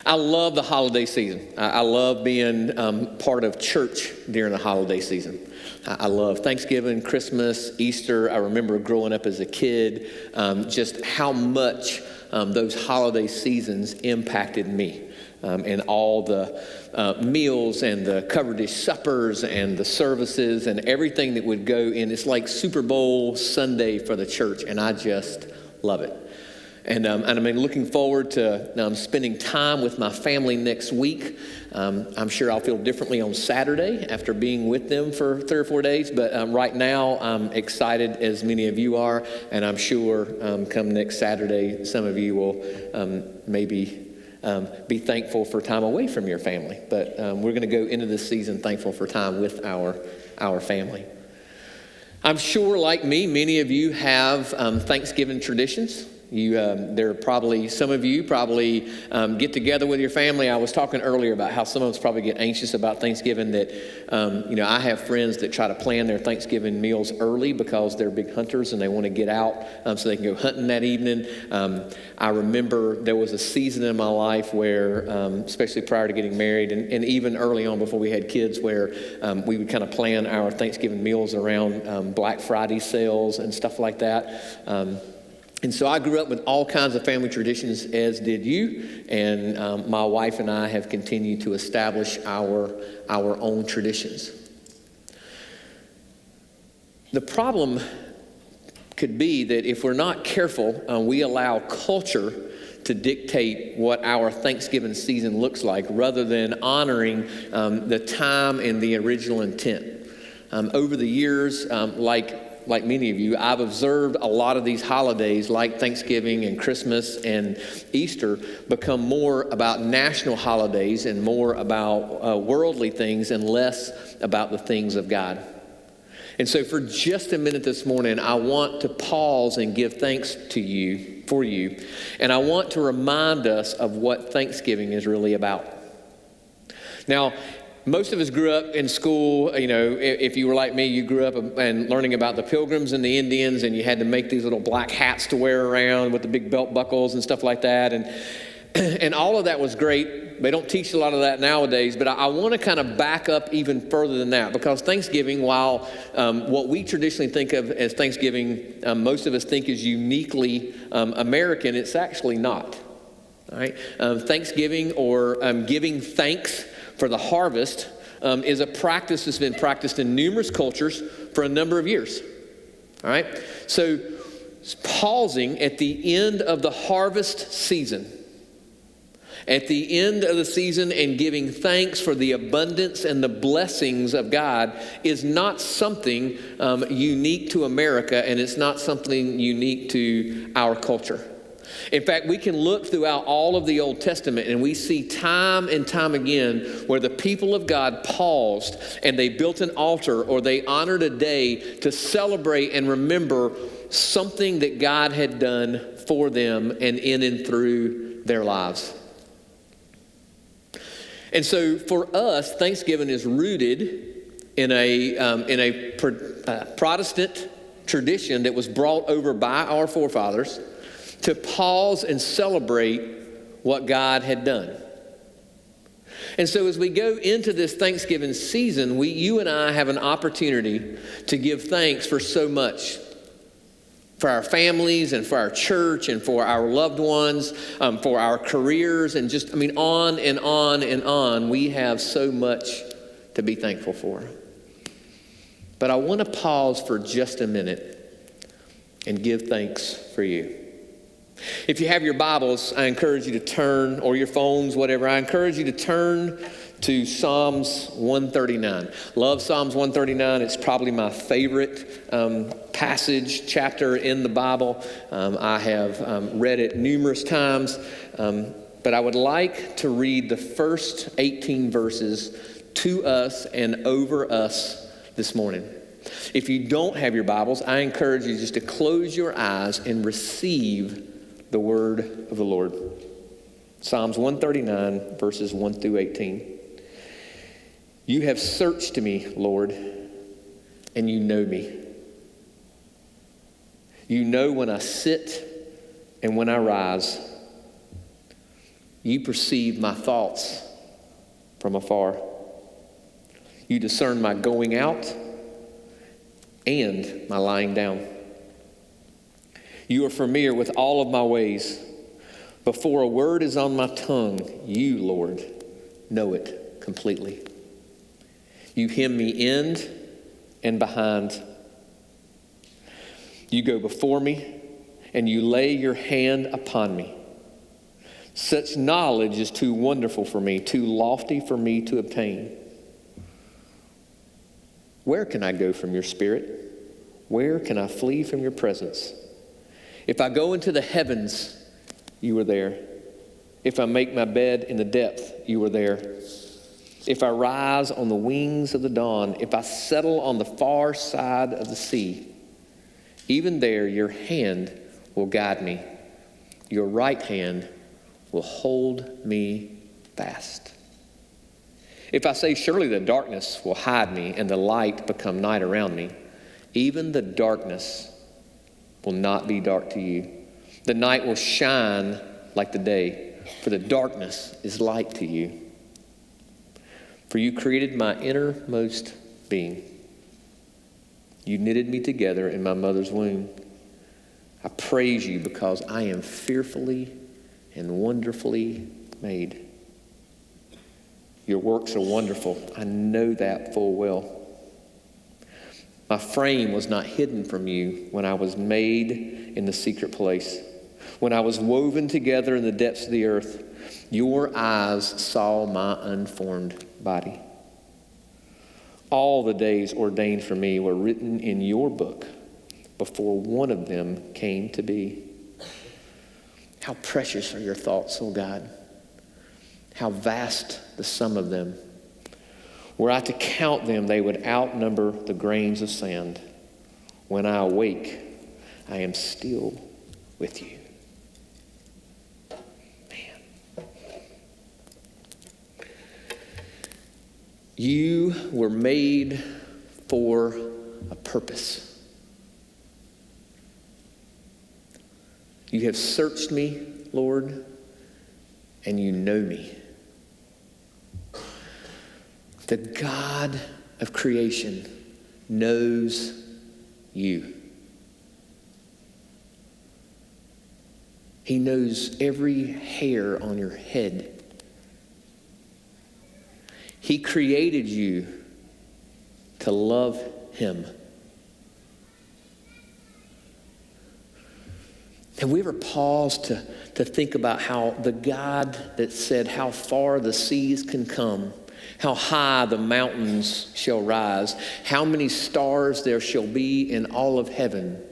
I love the holiday season. I love being part of church during the holiday season. I love Thanksgiving, Christmas, Easter. I remember growing up as a kid, just how much those holiday seasons impacted me. And all the meals and the covered dish suppers and the services and everything that would go in. It's like Super Bowl Sunday for the church, and I just love it. And I'm looking forward to spending time with my family next week. I'm sure I'll feel differently on Saturday after being with them for 3 or 4 days. But right now, I'm excited, as many of you are. And I'm sure come next Saturday, some of you will maybe be thankful for time away from your family. But we're going to go into this season thankful for time with our family. I'm sure, like me, many of you have Thanksgiving traditions. There are probably, some of you probably get together with your family. I was talking earlier about how some of us probably get anxious about Thanksgiving, that, I have friends that try to plan their Thanksgiving meals early because they're big hunters and they want to get out so they can go hunting that evening. I remember there was a season in my life where, especially prior to getting married and even early on before we had kids, where we would kind of plan our Thanksgiving meals around Black Friday sales and stuff like that. And so I grew up with all kinds of family traditions, as did you, and my wife and I have continued to establish our own traditions. The problem could be that if we're not careful, we allow culture to dictate what our Thanksgiving season looks like rather than honoring the time and the original intent. Over the years, like many of you, I've observed a lot of these holidays like Thanksgiving and Christmas and Easter become more about national holidays and more about worldly things and less about the things of God. And so for just a minute this morning, I want to pause and give thanks for you. And I want to remind us of what Thanksgiving is really about. Now, most of us grew up in school, if you were like me, you grew up and learning about the Pilgrims and the Indians, and you had to make these little black hats to wear around with the big belt buckles and stuff like that. And all of that was great. They don't teach a lot of that nowadays, but I want to kind of back up even further than that, because Thanksgiving, while what we traditionally think of as Thanksgiving, most of us think is uniquely American, it's actually not. All right? Thanksgiving, or giving thanks for the harvest, is a practice that's been practiced in numerous cultures for a number of years. All right? So pausing at the end of the harvest season, at the end of the season, and giving thanks for the abundance and the blessings of God is not something unique to America, and it's not something unique to our culture. In fact, we can look throughout all of the Old Testament and we see time and time again where the people of God paused and they built an altar or they honored a day to celebrate and remember something that God had done for them and in and through their lives. And so for us, Thanksgiving is rooted in a Protestant tradition that was brought over by our forefathers to pause and celebrate what God had done. And so as we go into this Thanksgiving season, you and I have an opportunity to give thanks for so much. For our families and for our church and for our loved ones, for our careers, and just, on and on and on. We have so much to be thankful for. But I want to pause for just a minute and give thanks for you. If you have your Bibles, I encourage you to turn, or your phones, whatever, I encourage you to turn to Psalms 139. Love Psalms 139. It's probably my favorite passage, chapter in the Bible. I have read it numerous times, but I would like to read the first 18 verses to us and over us this morning. If you don't have your Bibles, I encourage you just to close your eyes and receive the word of the Lord. Psalms 139, verses 1 through 18. You have searched me, Lord, and you know me. You know when I sit and when I rise. You perceive my thoughts from afar. You discern my going out and my lying down. You are familiar with all of my ways. Before a word is on my tongue, you, Lord, know it completely. You hem me end and behind. You go before me, and you lay your hand upon me. Such knowledge is too wonderful for me, too lofty for me to obtain. Where can I go from your spirit? Where can I flee from your presence? If I go into the heavens, you are there. If I make my bed in the depth, you are there. If I rise on the wings of the dawn, if I settle on the far side of the sea, even there your hand will guide me. Your right hand will hold me fast. If I say, surely the darkness will hide me and the light become night around me, even the darkness will not be dark to you. The night will shine like the day, for the darkness is light to you. For you created my innermost being. You knitted me together in my mother's womb. I praise you because I am fearfully and wonderfully made. Your works are wonderful. I know that full well. My frame was not hidden from you when I was made in the secret place. When I was woven together in the depths of the earth, your eyes saw my unformed body. All the days ordained for me were written in your book before one of them came to be. How precious are your thoughts, O God. How vast the sum of them. Were I to count them, they would outnumber the grains of sand. When I awake, I am still with you. Man. You were made for a purpose. You have searched me, Lord, and you know me. The God of creation knows you. He knows every hair on your head. He created you to love him. Have we ever paused to think about how the God that said how far the seas can come, how high the mountains shall rise, how many stars there shall be in all of heaven,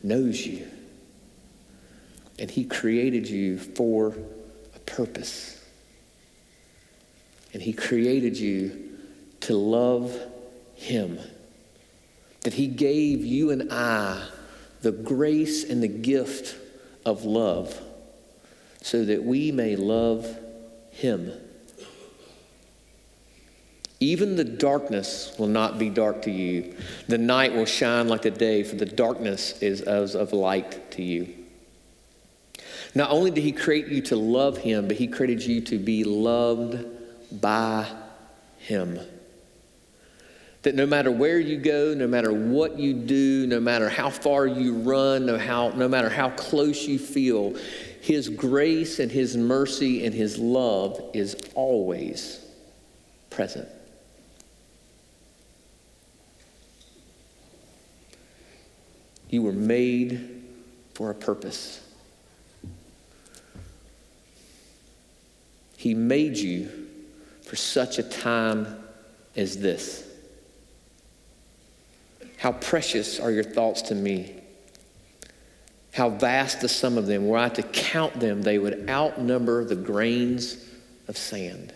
knows you. And he created you for a purpose. And he created you to love him. That he gave you and I the grace and the gift of love so that we may love him. Even the darkness will not be dark to you. The night will shine like the day, for the darkness is as of light to you. Not only did he create you to love him, but he created you to be loved by him. That no matter where you go, no matter what you do, no matter how far you run, no matter how close you feel, his grace and his mercy and his love is always present. You were made for a purpose. He made you for such a time as this. How precious are your thoughts to me. How vast the sum of them. Were I to count them, they would outnumber the grains of sand.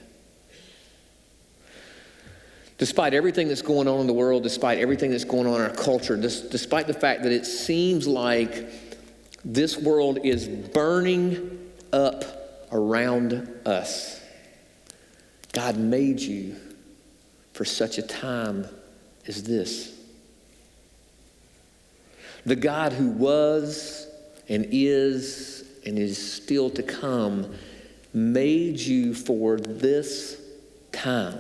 Despite everything that's going on in the world, despite everything that's going on in our culture, despite the fact that it seems like this world is burning up around us, God made you for such a time as this. The God who was and is still to come made you for this time.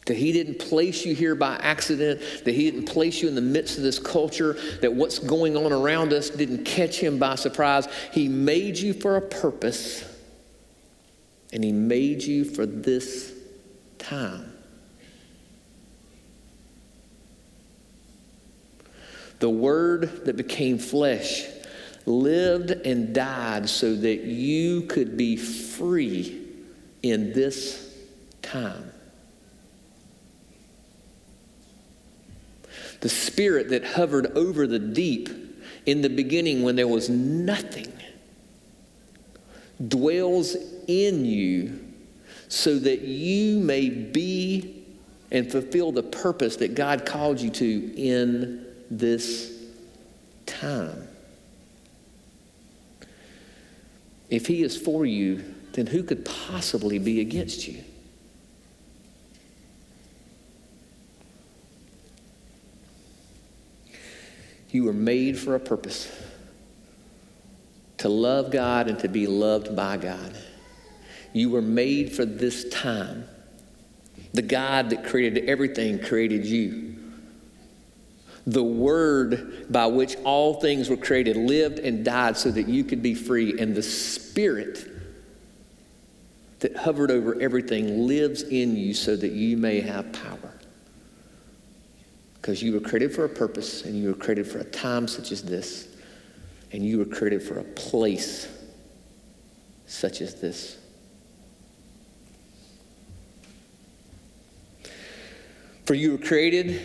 That he didn't place you here by accident, that he didn't place you in the midst of this culture, that what's going on around us didn't catch him by surprise. He made you for a purpose, and he made you for this time. The Word that became flesh lived and died so that you could be free in this time. The Spirit that hovered over the deep in the beginning when there was nothing dwells in you so that you may be and fulfill the purpose that God called you to in this time. If he is for you, then who could possibly be against you? You were made for a purpose. To love God and to be loved by God. You were made for this time. The God that created everything created you. The Word by which all things were created lived and died so that you could be free. And the Spirit that hovered over everything lives in you so that you may have power. Because you were created for a purpose, and you were created for a time such as this, and you were created for a place such as this. For you created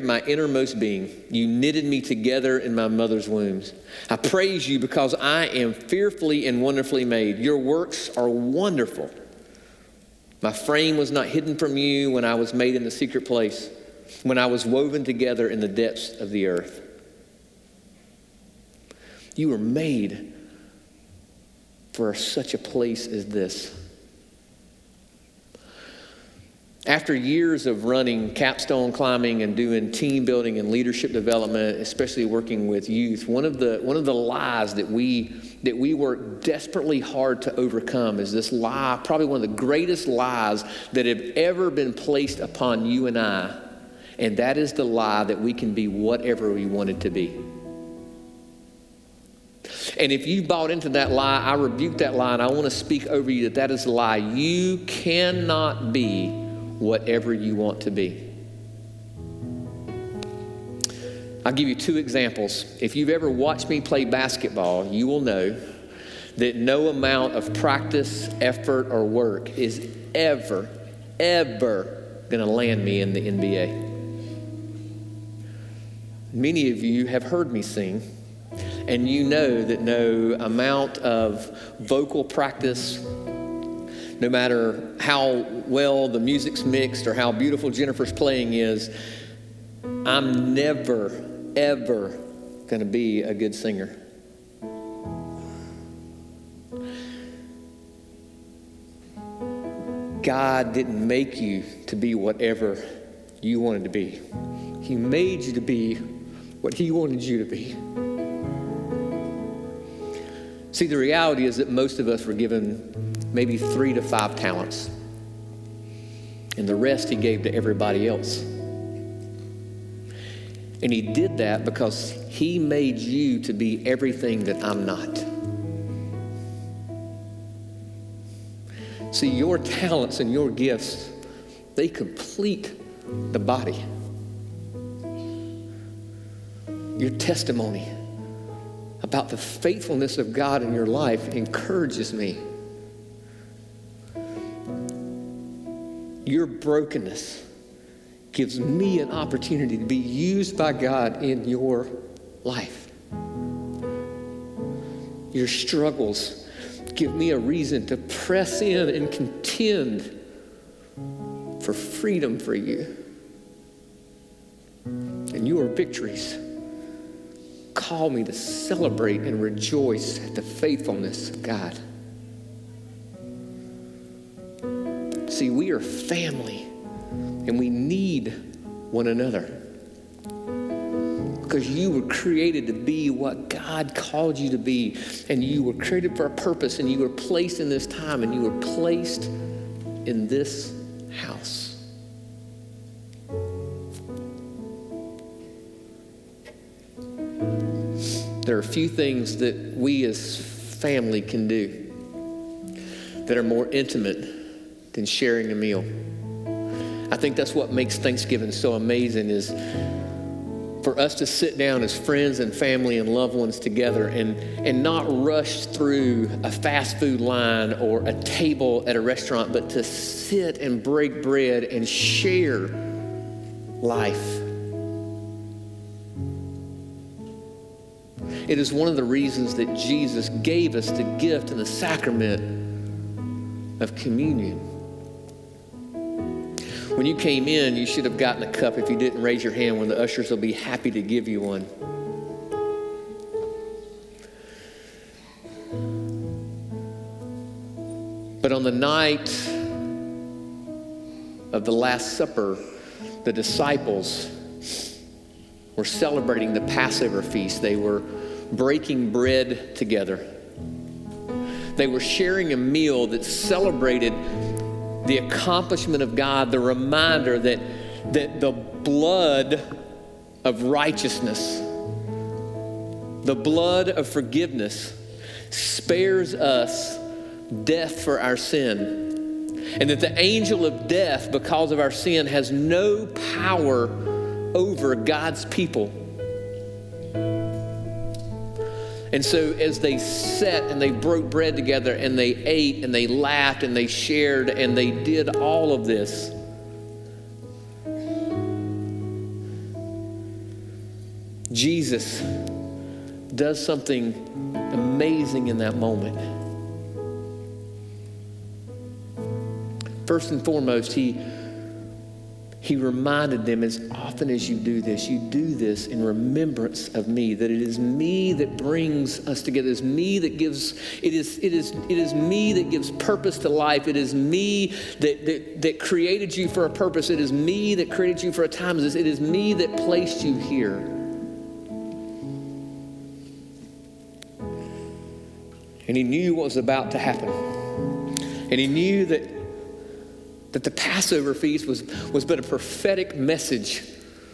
my innermost being. You knitted me together in my mother's wombs. I praise you because I am fearfully and wonderfully made. Your works are wonderful. My frame was not hidden from you when I was made in the secret place, when I was woven together in the depths of the earth. You were made for such a place as this. After years of running capstone climbing and doing team building and leadership development, especially working with youth, one of the lies that we work desperately hard to overcome is this lie, probably one of the greatest lies that have ever been placed upon you and I. And that is the lie that we can be whatever we wanted to be. And if you bought into that lie, I rebuke that lie, and I want to speak over you that is a lie. You cannot be whatever you want to be. I'll give you two examples. If you've ever watched me play basketball, you will know that no amount of practice, effort, or work is ever going to land me in the NBA. Many of you have heard me sing, and you know that no amount of vocal practice, no matter how well the music's mixed or how beautiful Jennifer's playing is, I'm never, ever going to be a good singer. God didn't make you to be whatever you wanted to be. He made you to be what he wanted you to be. See, the reality is that most of us were given maybe 3 to 5 talents. And the rest he gave to everybody else. And he did that because he made you to be everything that I'm not. See, your talents and your gifts, they complete the body. Your testimony about the faithfulness of God in your life encourages me. Your brokenness gives me an opportunity to be used by God in your life. Your struggles give me a reason to press in and contend for freedom for you. And your victories call me to celebrate and rejoice at the faithfulness of God. See, we are family, and we need one another. because you were created to be what God called you to be. And you were created for a purpose, and you were placed in this time, and you were placed in this house. There are a few things that we as family can do that are more intimate than sharing a meal. I think that's what makes Thanksgiving so amazing, is for us to sit down as friends and family and loved ones together and not rush through a fast food line or a table at a restaurant, but to sit and break bread and share life. It is one of the reasons that Jesus gave us the gift and the sacrament of communion. When you came in, you should have gotten a cup. If you didn't, raise your hand. When the ushers will be happy to give you one. But on the night of the Last Supper, the disciples were celebrating the Passover feast. They were breaking bread together. They were sharing a meal that celebrated the accomplishment of God, the reminder that the blood of righteousness, the blood of forgiveness, spares us death for our sin. And that the angel of death, because of our sin, has no power over God's people. And so as they sat and they broke bread together and they ate and they laughed and they shared and they did all of this, Jesus does something amazing in that moment. First and foremost, he reminded them, as often as you do this in remembrance of me, that it is me that brings us together. It is me that gives, it is me that gives purpose to life. It is me that created you for a purpose. It is me that created you for a time as this. It is me that placed you here. And he knew what was about to happen. And he knew that the Passover feast was but a prophetic message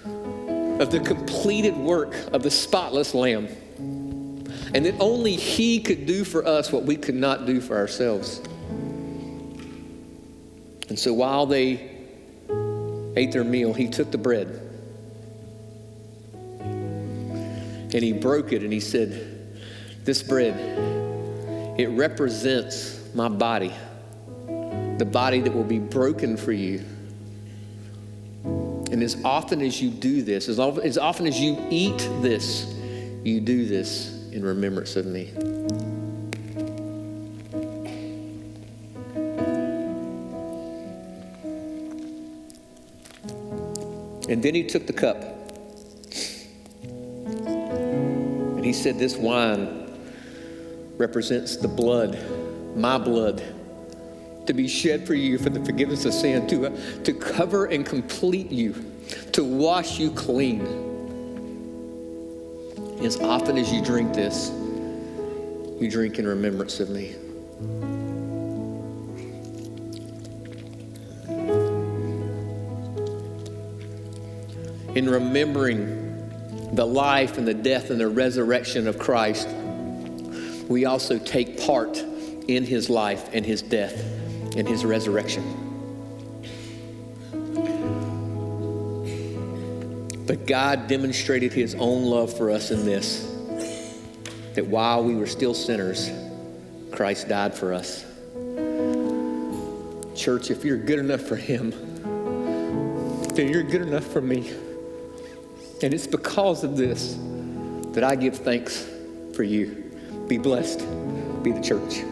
of the completed work of the spotless Lamb. And that only he could do for us what we could not do for ourselves. And so while they ate their meal, he took the bread and he broke it and he said, "This bread, it represents my body. The body that will be broken for you. And as often as you do this, as often as you eat this, you do this in remembrance of me." And then he took the cup. And he said, "This wine represents the blood, my blood, to be shed for you for the forgiveness of sin, to cover and complete you, to wash you clean. As often as you drink this, you drink in remembrance of me." In remembering the life and the death and the resurrection of Christ, we also take part in his life and his death and his resurrection. But God demonstrated his own love for us in this, that while we were still sinners, Christ died for us. Church, if you're good enough for him, then you're good enough for me. And it's because of this that I give thanks for you. Be blessed. Be the church.